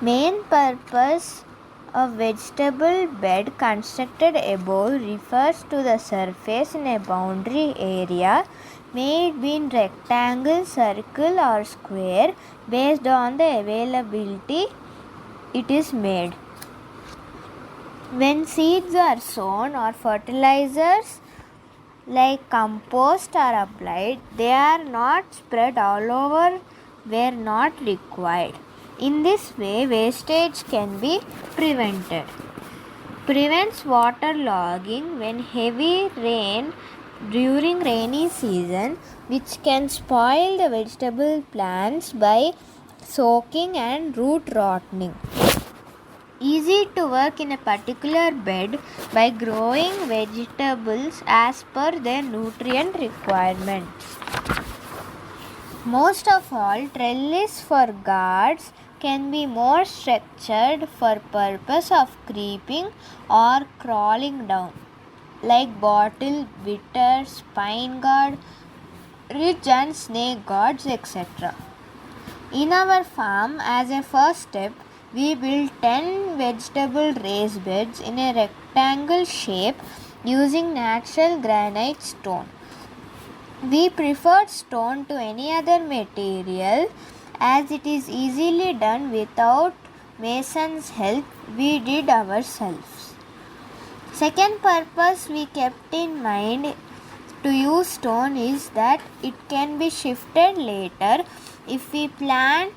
Main purpose of vegetable bed constructed above refers to the surface in a boundary area, may it be in rectangle, circle or square, based on the availability it is made. When seeds are sown or fertilizers like compost are applied, they are not spread all over where not required. In this way, wastage can be prevented. Prevents waterlogging when heavy rain during rainy season, which can spoil the vegetable plants by soaking and root rotting. Easy to work in a particular bed by growing vegetables as per their nutrient requirements. Most of all, trellis for gourds can be more structured for purpose of creeping or crawling down, like bottle, bitter, spine gourd, ridge and snake gourds, etc. In our farm, as a first step, we built 10 vegetable raised beds in a rectangle shape using natural granite stone. We preferred stone to any other material as it is easily done without mason's help. We did ourselves. Second purpose we kept in mind to use stone is that it can be shifted later if we plan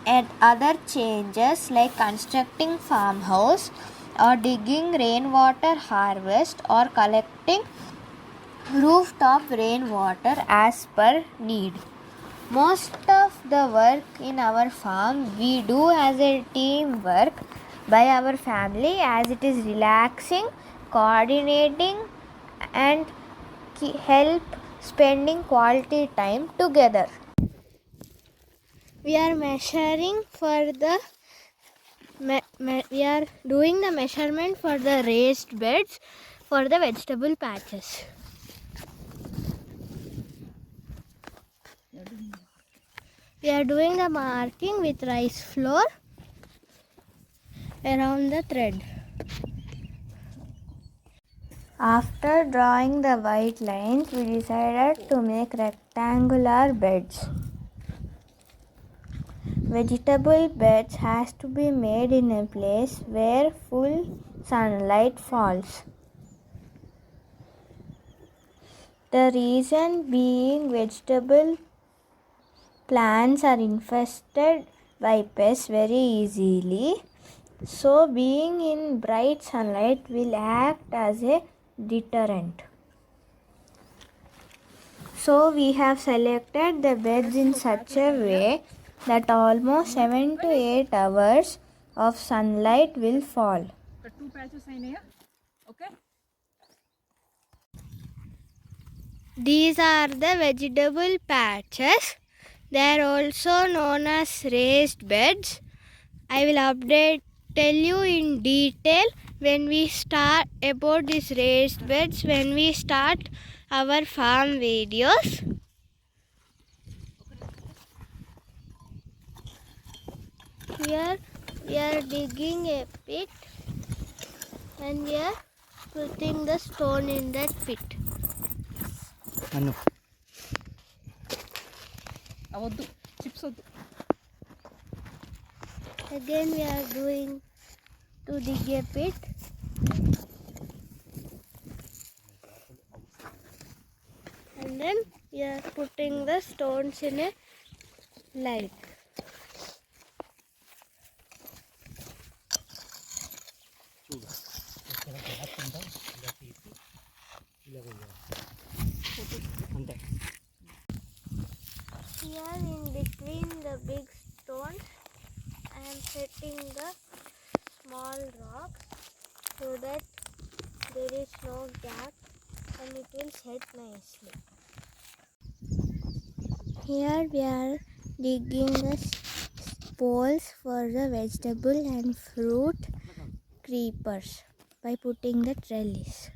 at other changes like constructing farmhouse or digging rainwater harvest or collecting rooftop rainwater as per need. Most of the work in our farm we do as a team work by our family, as it is relaxing, coordinating and help spending quality time together. We are measuring for the we are doing the measurement for the raised beds for the vegetable patches. We are doing the marking with rice flour around the thread. After drawing the white lines, we decided to make rectangular beds. Vegetable beds has to be made in a place where full sunlight falls. The reason being, vegetable plants are infested by pests very easily, so being in bright sunlight will act as a deterrent. So we have selected the beds in such a way that almost 7 to 8 hours of sunlight will fall. The 2 patches are here. Okay. These are the vegetable patches. They are also known as raised beds. I will tell you in detail when we start about these raised beds when we start our farm videos. Here we are digging a pit and we are putting the stone in that pit. Chips. Again we are doing to dig a pit. And then we are putting the stones in a line. Here in between the big stones, I am setting the small rocks so that there is no gap and it will set nicely. Here we are digging the poles for the vegetable and fruit creepers by putting the trellis.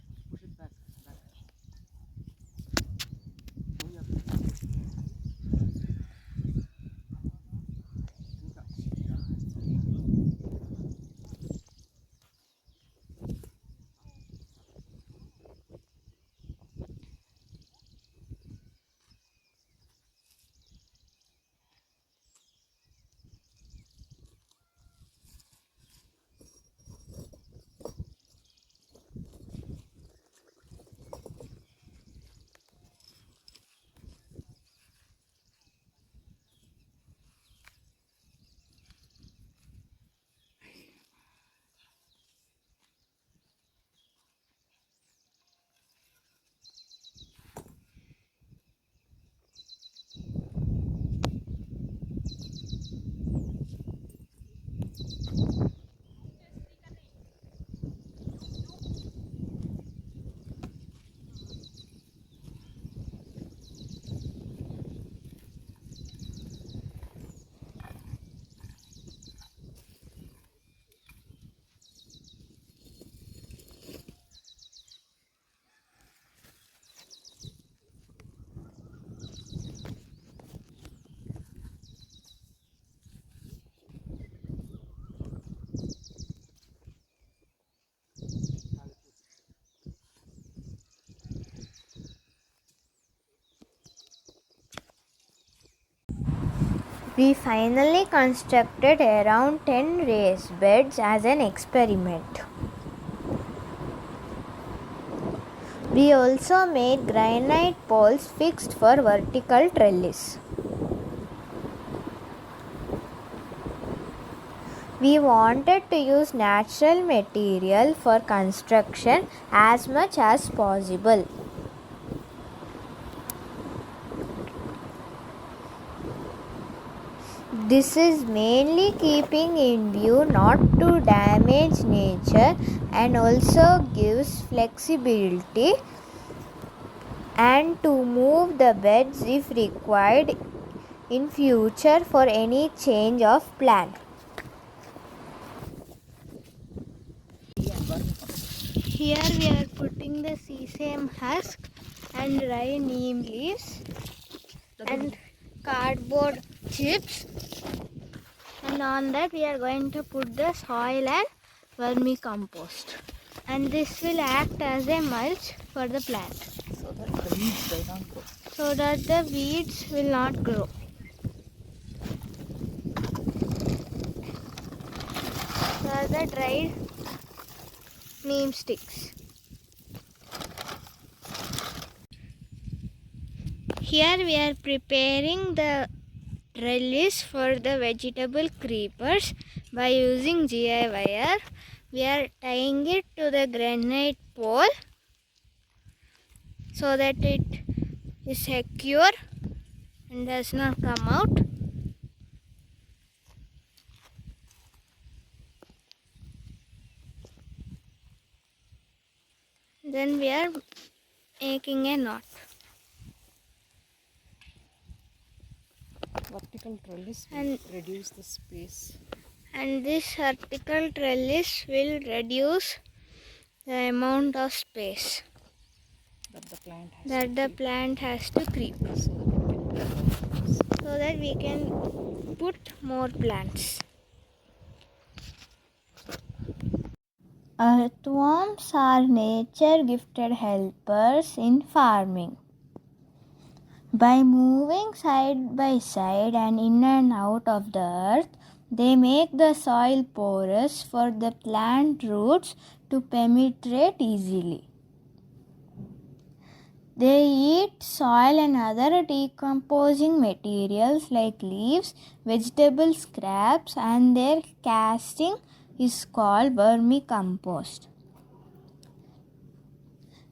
We finally constructed around 10 raised beds as an experiment. We also made granite poles fixed for vertical trellis. We wanted to use natural material for construction as much as possible. This is mainly keeping in view not to damage nature and also gives flexibility and to move the beds if required in future for any change of plan. Here we are putting the sesame husk and dry neem leaves and cardboard chips, and on that we are going to put the soil and vermicompost, and this will act as a mulch for the plant so that the weeds will not grow. So are the dried neem sticks. Here we are preparing the trellis for the vegetable creepers by using GI wire. We are tying it to the granite pole so that it is secure and does not come out. Then we are making a knot. Vertical trellis will reduce the space. And this vertical trellis will reduce the amount of space that the plant has to creep, so that we can put more plants. Earthworms are nature gifted helpers in farming. By moving side by side and in and out of the earth, they make the soil porous for the plant roots to penetrate easily. They eat soil and other decomposing materials like leaves, vegetable scraps, and their casting is called vermicompost.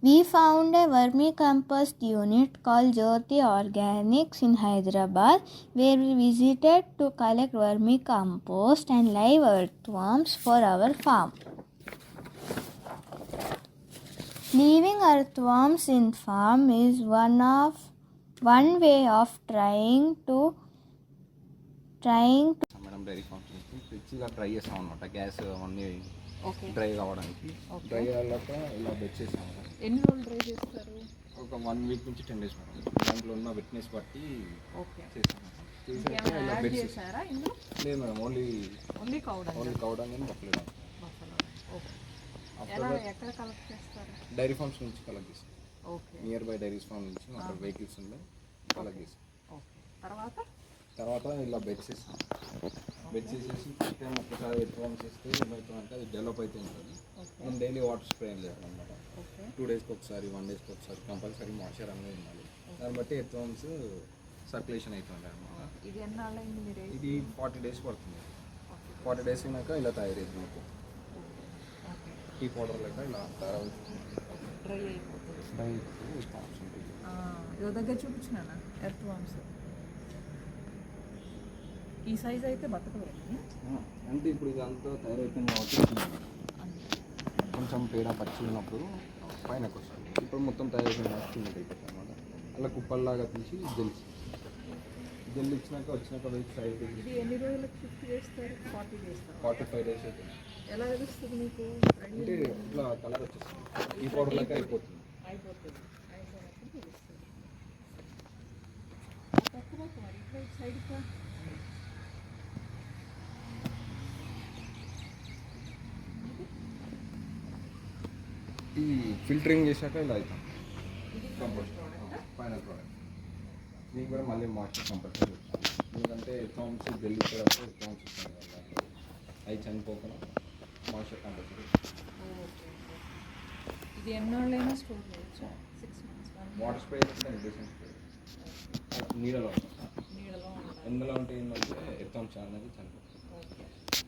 We found a vermicompost unit called Jyoti Organics in Hyderabad, where we visited to collect vermicompost and live earthworms for our farm. Leaving earthworms in farm is one way of trying to madam dairy farms నుంచి తెచ్చిగా dry చేస్తాం అనమాట gas అవన్నీ okay dry కావడానికి dry అయ్యాక ఇలా bed చేసాం madam. ఎన్ని రోజులు డ్రై చేస్తారు? ఒక 1 వీక్ నుంచి 10 డేస్ మేడం. దాంట్లో ఉన్న వెట్నెస్ బట్టి ఓకే చేసాం చేసాక ఇలా బెడ్ చేశారా ఇందులో? లేదు మేడం, ఓన్లీ కౌడ అని బఫెలో. ఓకే. ఎలా ఎక్కడ కలెక్ట్ చేస్తారు? డైరీ ఫార్మ్స్ నుంచి కలెక్ట్ చేస్తాం. Okay. Nearby dairy farm నుంచి మా వెహికల్స్ ఉన్నాయి, కలెక్ట్ చేస్తాం. ఓకే. తర్వాత ఇలా బెడ్స్ చేస్తాం. బెడ్స్ చేసేసి ఫస్ట్ టైం ఒక్కసారి ఎత్తుకొని చేస్తే ఏమవుతుందంటే అది డెవలప్ అయితే ఉంటుంది. మనం డైలీ వాటర్ స్ప్రే చేయాలన్నమాట. 2 డేస్కి ఒకసారి, 1 డేస్కి ఒకసారి కంపల్సరీ మాయిశ్చర్ అనేది ఉండాలి. దాన్ని బట్టి ఎత్తువన్స్ సర్క్యులేషన్ అవుతుంది అన్నమాట. ఇది 40 డేస్ పడుతుంది. 40 డేస్ అయినాక ఇలా తయారైంది మాకు టీ పౌడర్ లెక్క ఇలా తయారవుతుంది. డ్రై అయిపోతుంది. డ్రై అయిపోతుంది. స్టాప్స్ ఉంటుంది. దగ్గర చూపించినా ఎర్త్ వామ్స్ ఈ సైజ్ అయితే బతకలేదు. అంటే ఇప్పుడు ఇది అంతా తయారైపోయింది కాబట్టి కొంచెం పేడ పచ్చి ఉన్నప్పుడు పైనకు వస్తుంది. ఇప్పుడు మొత్తం తయారైపోయిన కాబట్టి కిందకి అయిపోతుంది అనమాట. అలా కుప్పల్లాగా తీసి జెల్ ఇచ్చినాక వెయిట్ సైడ్ ఎన్ని రోజులకు షిఫ్ట్ చేస్తారు? 40 చేస్తారు. 45 డేస్ అవుతుంది. ఎలా తెలుస్తుంది మీకు? అంటే ఇట్లా కలర్ వచ్చేస్తుంది. ఈ పౌడర్ లెక్క అయిపోతుంది. ఈ ఫిల్టరింగ్ చేశాక ఇలా అవుతాం. కంపోస్ట్ ఫైనల్ ప్రోడక్ట్ దీనికి కూడా మళ్ళీ మాయిశ్చర్ కంపల్సరీ. ఎందుకంటే ఎత్వామ్స్ గెలిచేటప్పుడు ఎత్వామ్స్ వస్తుంది కదా అవి చనిపోకుండా మాయిశ్చర్ కంపల్సరీ. ఓకే. ఇది ఎన్నాళ్ళైనా స్టోర్ చేయొచ్చు? 6 months, 1 year? వాటర్ స్ప్రే చేస్తే ఇంజెక్షన్ స్ప్రే నీడలో నీడలో ఉండాలి. ఎందులో ఉంటే ఏంటంటే ఎత్వామ్స్ అనేది చనిపోతుంది. ఓకే.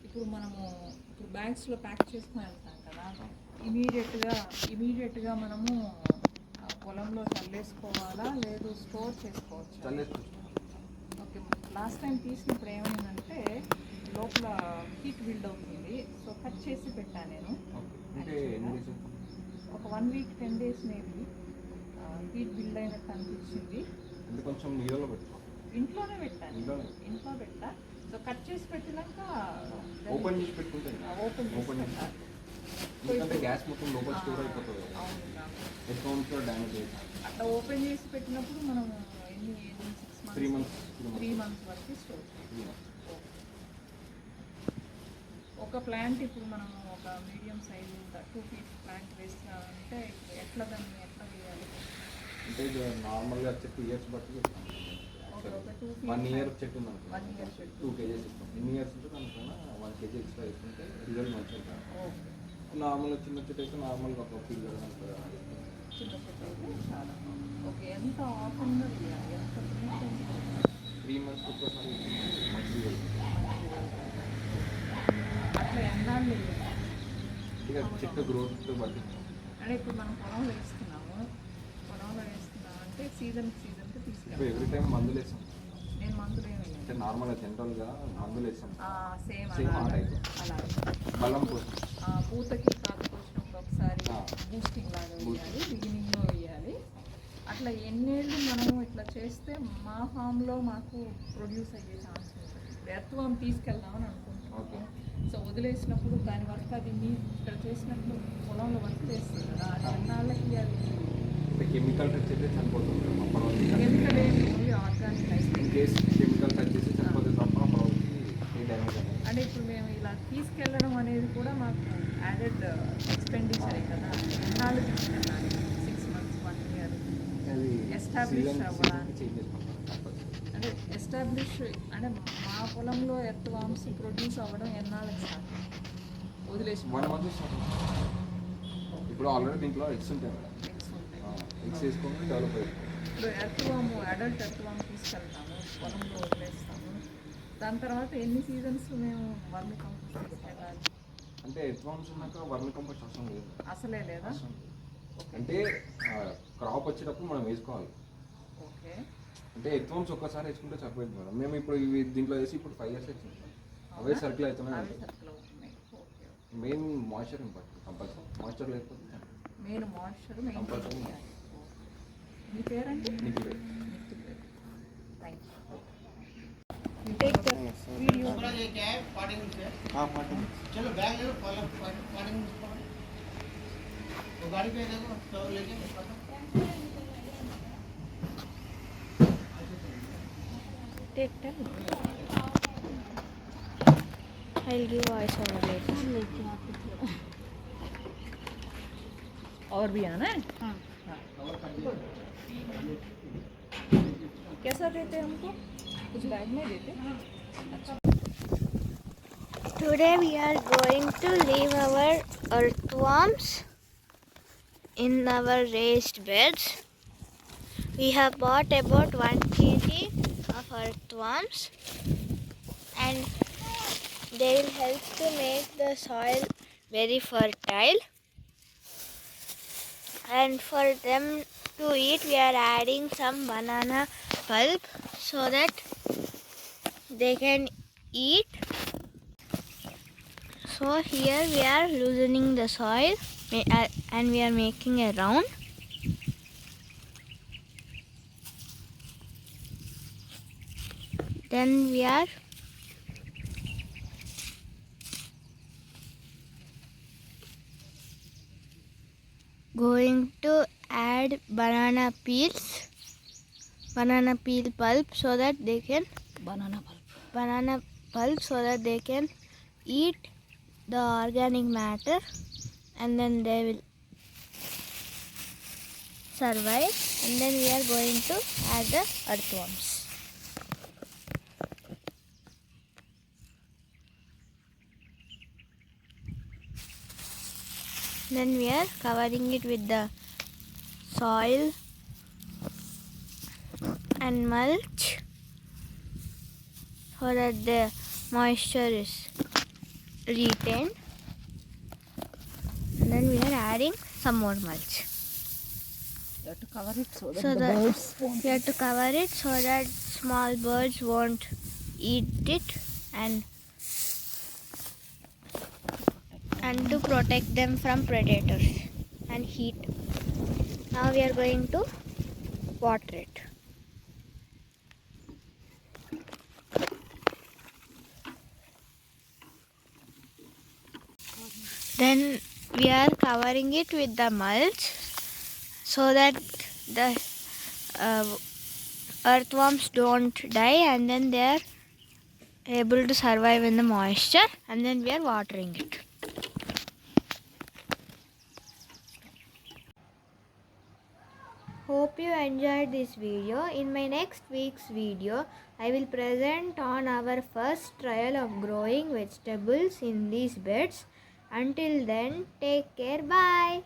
ఇప్పుడు మనము బ్యాగ్స్లో ప్యాక్ చేసుకుని వెళ్తాం కదా, ఇమీడియట్గా మనము పొలంలో చల్లేసుకోవాలా లేదు స్టోర్ చేసుకోవచ్చు? చల్లేసుకోవచ్చు. ఓకే. లాస్ట్ టైం తీసినప్పుడు ఏమైందంటే లోపల హీట్ బిల్డ్ అవుతుంది, సో కట్ చేసి పెట్టాను నేను. అంటే ఒక 1 week 10 days maybe heat build అయినట్టు అనిపించింది. అంటే కొంచెం నీళ్ళలో పెట్టుకో. ఇంట్లోనే పెట్టాను, ఇంట్లో పెట్టా. సో కట్ చేసి పెట్టినాక ఓపెన్ చేసి పెట్టుకుంటే ఓపెన్ చేసి ఎందుకంటే గ్యాస్ మొత్తం లోపల స్టోర్ అయిపోతుంది. ఎత్వామ్స్లో డ్యామేజ్ అవుతుంది. అట్లా ఓపెన్ చేసి పెట్టినప్పుడు మనం ఎన్ని 3 months 3 months వరకు స్టోర్ చేయాలి. ఒక ప్లాంట్ ఇప్పుడు మనం ఒక మీడియం సైజు 2 feet ప్లాంట్ వేస్తామంటే ఎట్లా వేయాలి? అంటే ఇది నార్మల్గా వచ్చే 2 years బట్టి ఒక 2 feet 1 year చెట్టు ఉంది 1 year చెట్టు 2 kgs ఇస్తాం. ఎన్ని ఇయర్స్ ఉంటే దానికన్నా 1 kg ఎక్స్ట్రా వేసుకుంటే రిజల్ట్ మంచిగా ఉంటుంది. ఓకే. నార్మల్గా చిన్న చెట్టు అయితే నార్మల్గా ఒక ఫీల్డ్ చిన్న చెట్టు అయితే చాలా ఓకే. ఎంత ఆఫన్గా వేయాలి? ఎంత 3 months ఒక్కసారి మంచిగా అట్లా ఎన్నాళ్ళు వేయాలి? ఇక చెట్టు గ్రోత్ బట్టి. అంటే ఇప్పుడు మనం పొలంలో వేస్తున్నాము అంటే సీజన్కి ఇప్పుడు తీసుకెళ్ళాలి. ఎవ్రీ టైం మందులు వేస్తాం. నేను మందులు ఏమి అంటే నార్మల్గా జనరల్గా మందులు వేస్తాం. సేమ్ ఆ టైప్ అలాగే బలం కోసం పూతకి కాపు వచ్చినప్పుడు ఒకసారి బూస్టింగ్ లాగా వేయాలి, బిగినింగ్లో వేయాలి. అట్లా ఎన్నేళ్ళు మనము ఇట్లా చేస్తే మా ఫామ్లో మాకు ప్రొడ్యూస్ అయ్యే ఛాన్స్ ఉంటుంది. ఎర్త్వామ్ తీసుకెళ్దామని అనుకుంటున్నాము. సో వదిలేసినప్పుడు దాని వర్క్ అది మీ ఇక్కడ చేసినప్పుడు పొలంలో వర్క్ చేస్తుంది కదా, అది ఎన్నాళ్ళకి అది కెమికల్ టచ్ అయితే చనిపోతుంది. కెమికల్ ఏంటి, ఓన్లీ ఆర్గానిక్ అయితే ఇన్ కేస్ కెమికల్ టచ్ చేసి చనిపోతే తప్ప అప్పటికి ఏ డ్యామేజ్ అనేది. అంటే ఇప్పుడు మేము ఇలా తీసుకెళ్ళడం అనేది కూడా మాకు యాడెడ్ ఎక్స్పెండిచరే కదా. ఎన్నాళ్ళు తీసుకెళ్ళాలి? 6 months 1 year అది ఎస్టాబ్లిష్ అవ్వడానికి. చేంజ్ చేసుకుంటాం. అంటే ఎస్టాబ్లిష్ అంటే మా పొలంలో ఎర్త్వామ్స్ ప్రొడ్యూస్ అవ్వడం ఎన్నాళ్ళకి స్టార్ట్? వదిలేసి 1 month ఇప్పుడు ఆల్రెడీ దీంట్లో ఎగ్స్ ఉంటాయి మేడం. ఎగ్స్ ఉంటాయి. ఎగ్స్ వేసుకొని డెవలప్ అవుతుంది. ఇప్పుడు అడల్ట్ ఎర్త్వామ్ తీసుకెళ్తాము, పొలంలో వదిలేస్తాము. దాని తర్వాత ఎన్ని సీజన్స్ మేము వర్మి కంపోస్ట్ తీసుకెళ్ళాలి? అంటే ఎర్త్వామ్స్ ఉన్నాక వర్మి కంపోస్ట్ అవసరం లేదు. అసలే లేదా? అంటే క్రాప్ వచ్చేటప్పుడు మనం వేసుకోవాలి. ఓకే. అంటే ఎర్త్వామ్స్ ఒక్కసారి వేసుకుంటే సరిపోయింది మేడం. మేము ఇప్పుడు ఇవి దీంట్లో వేసి ఇప్పుడు 5 years వేసుకుంటాం. అవే సర్కిల్ అవుతున్నాయి. Main moisture important. Compulsory moisture లేకపోతే మెయిన్ మాయిశ్చర్ కంపల్సరీ. మీ పేరంటే? నీకు లేదు. Thank you. Take the video. चलो बैग ले लो, पानी वो गाड़ी पे देखो तो लेके Take time. I'll give voice over later. और भी आना है? हाँ. कैसा देते हैं हमको? कुछ बैग में देते? अच्छा. Today we are going to leave our earthworms in our raised beds. We have bought about 1 kg of earthworms and they will help to make the soil very fertile. And for them to eat, we are adding some banana pulp so that they can eat. So here we are loosening the soil and we are making a round. Then we are going to add banana peel pulp so that they can eat the organic matter and then they will survive. And then we are going to add the earthworms. Then we are covering it with the soil and mulch so that the moisture is retained. And then we are adding some more mulch. You have to cover it so that So the that birds won't. we have to cover it so that small birds won't eat it, and to protect them from predators and heat. Now we are going to water it. Then we are covering it with the mulch so that the earthworms don't die, and then they are able to survive in the moisture, and then we are watering it. Hope you enjoyed this video. In my next week's video, I will present on our first trial of growing vegetables in these beds. Until then, take care. Bye.